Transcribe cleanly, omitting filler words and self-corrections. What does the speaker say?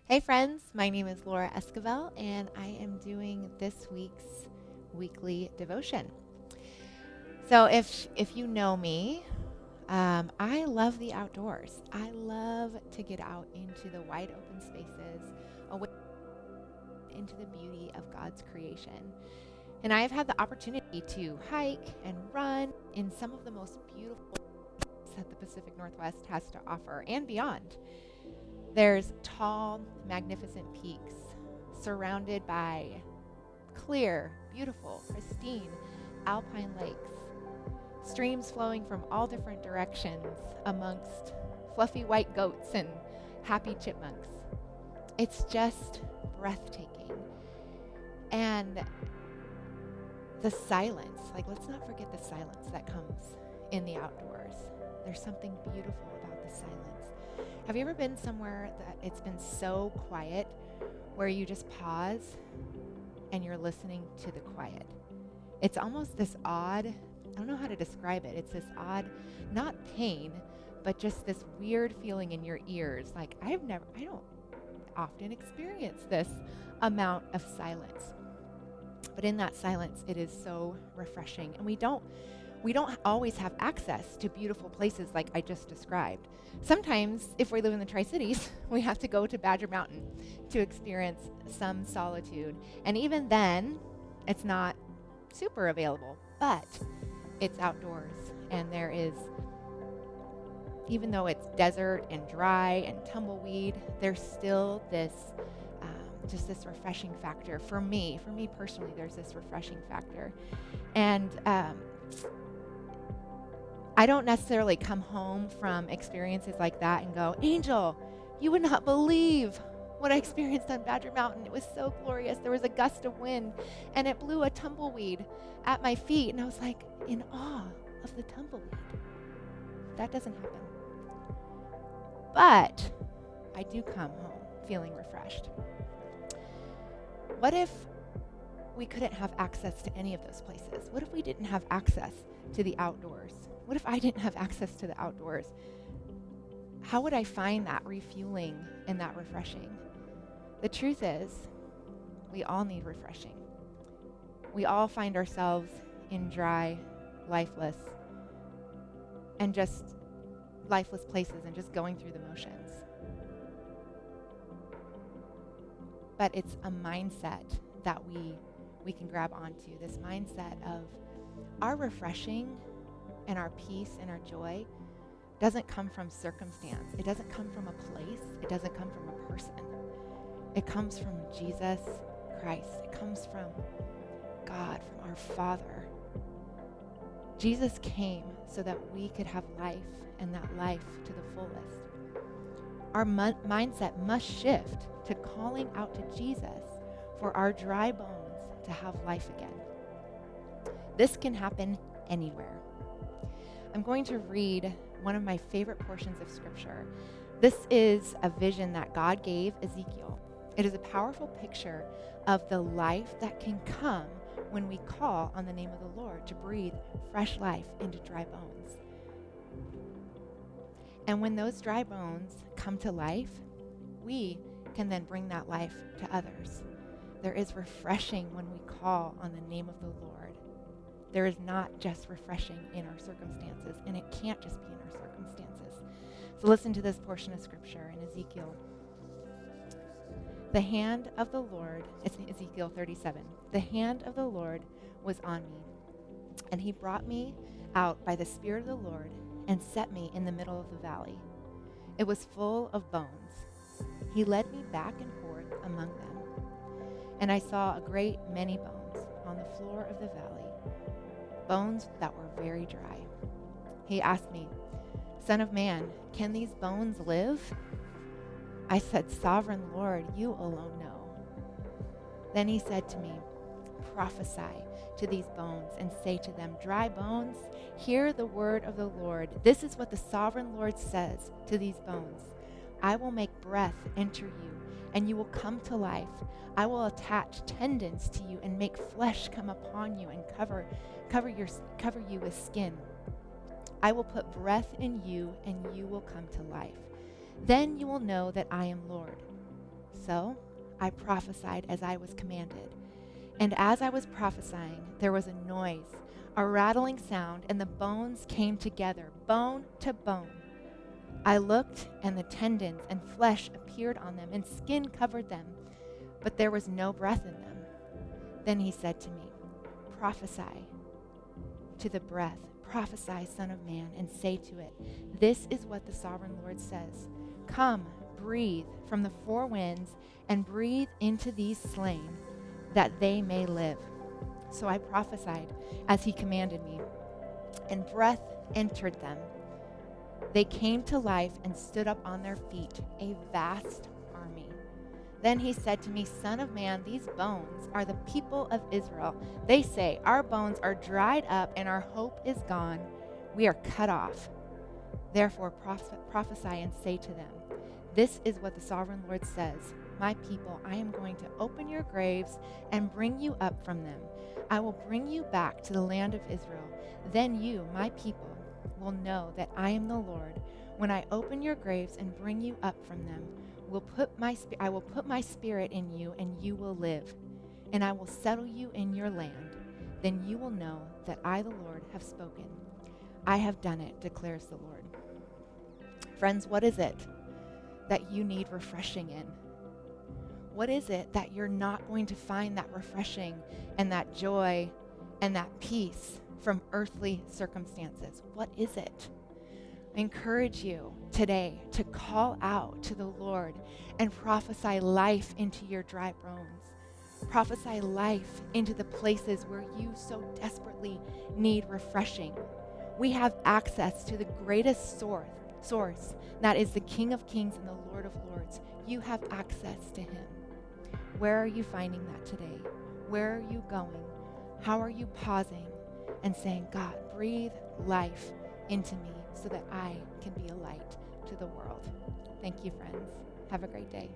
Hey friends, my name is Laura Esquivel, and I am doing this week's weekly devotion. So if you know me, I love the outdoors. I love to get out into the wide open spaces, away into the beauty of God's creation. And I have had the opportunity to hike and run in some of the most beautiful places that the Pacific Northwest has to offer and beyond. There's tall, magnificent peaks surrounded by clear, beautiful, pristine alpine lakes, streams flowing from all different directions amongst fluffy white goats and happy chipmunks. It's just breathtaking. And the silence, let's not forget the silence that comes in the outdoors. There's something beautiful about the silence. Have you ever been somewhere that it's been so quiet where you just pause and you're listening to the quiet? It's almost this odd, I don't know how to describe it. It's this odd, not pain, but just this weird feeling in your ears. Like I don't often experience this amount of silence. But in that silence, it is so refreshing. And we don't always have access to beautiful places like I just described. Sometimes, if we live in the Tri-Cities, we have to go to Badger Mountain to experience some solitude. And even then, it's not super available, but it's outdoors. And there is, even though it's desert and dry and tumbleweed, there's still this just this refreshing factor for me personally. There's this refreshing factor. And I don't necessarily come home from experiences like that and go, Angel, you would not believe what I experienced on Badger Mountain. It was so glorious. There was a gust of wind and it blew a tumbleweed at my feet. And I was like in awe of the tumbleweed. That doesn't happen. But I do come home feeling refreshed. What if we couldn't have access to any of those places? What if we didn't have access to the outdoors? What if I didn't have access to the outdoors? How would I find that refueling and that refreshing? The truth is, we all need refreshing. We all find ourselves in dry, lifeless, and just lifeless places and just going through the motions. But it's a mindset that we can grab onto, this mindset of our refreshing and our peace and our joy doesn't come from circumstance. It doesn't come from a place. It doesn't come from a person. It comes from Jesus Christ. It comes from God, from our Father. Jesus came so that we could have life and that life to the fullest. Our mindset must shift to calling out to Jesus for our dry bones to have life again. This can happen anywhere. I'm going to read one of my favorite portions of Scripture. This is a vision that God gave Ezekiel. It is a powerful picture of the life that can come when we call on the name of the Lord to breathe fresh life into dry bones. And when those dry bones come to life, we can then bring that life to others. There is refreshing when we call on the name of the Lord. There is not just refreshing in our circumstances, and it can't just be in our circumstances. So listen to this portion of Scripture in Ezekiel. The hand of the Lord, it's Ezekiel 37. The hand of the Lord was on me, and he brought me out by the Spirit of the Lord and set me in the middle of the valley. It was full of bones. He led me back and forth among them, and I saw a great many bones on the floor of the valley, bones that were very dry. He asked me, Son of man, can these bones live? I said, Sovereign Lord, you alone know. Then he said to me, Prophesy to these bones and say to them, Dry bones, hear the word of the Lord. This is what the sovereign Lord says to these bones. I will make breath enter you, and you will come to life. I will attach tendons to you and make flesh come upon you and cover you with skin. I will put breath in you, and you will come to life. Then you will know that I am Lord. So I prophesied as I was commanded. And as I was prophesying, there was a noise, a rattling sound, and the bones came together, bone to bone. I looked, and the tendons and flesh appeared on them, and skin covered them, but there was no breath in them. Then he said to me, prophesy to the breath, prophesy, Son of Man, and say to it, this is what the sovereign Lord says. Come, breathe from the four winds, and breathe into these slain, that they may live. So I prophesied as he commanded me, and breath entered them. They came to life and stood up on their feet, a vast army. Then he said to me, Son of man, these bones are the people of Israel. They say, our bones are dried up and our hope is gone. We are cut off. Therefore prophesy and say to them, this is what the sovereign Lord says. My people, I am going to open your graves and bring you up from them. I will bring you back to the land of Israel. Then you, my people, will know that I am the Lord. When I open your graves and bring you up from them, I will put my spirit in you, and you will live, and I will settle you in your land. Then you will know that I, the Lord, have spoken. I have done it, declares the Lord. Friends, what is it that you need refreshing in? What is it that you're not going to find that refreshing and that joy and that peace from earthly circumstances? What is it? I encourage you today to call out to the Lord and prophesy life into your dry bones. Prophesy life into the places where you so desperately need refreshing. We have access to the greatest source that is the King of Kings and the Lord of Lords. You have access to him. Where are you finding that today? Where are you going? How are you pausing and saying, God, breathe life into me so that I can be a light to the world? Thank you, friends. Have a great day.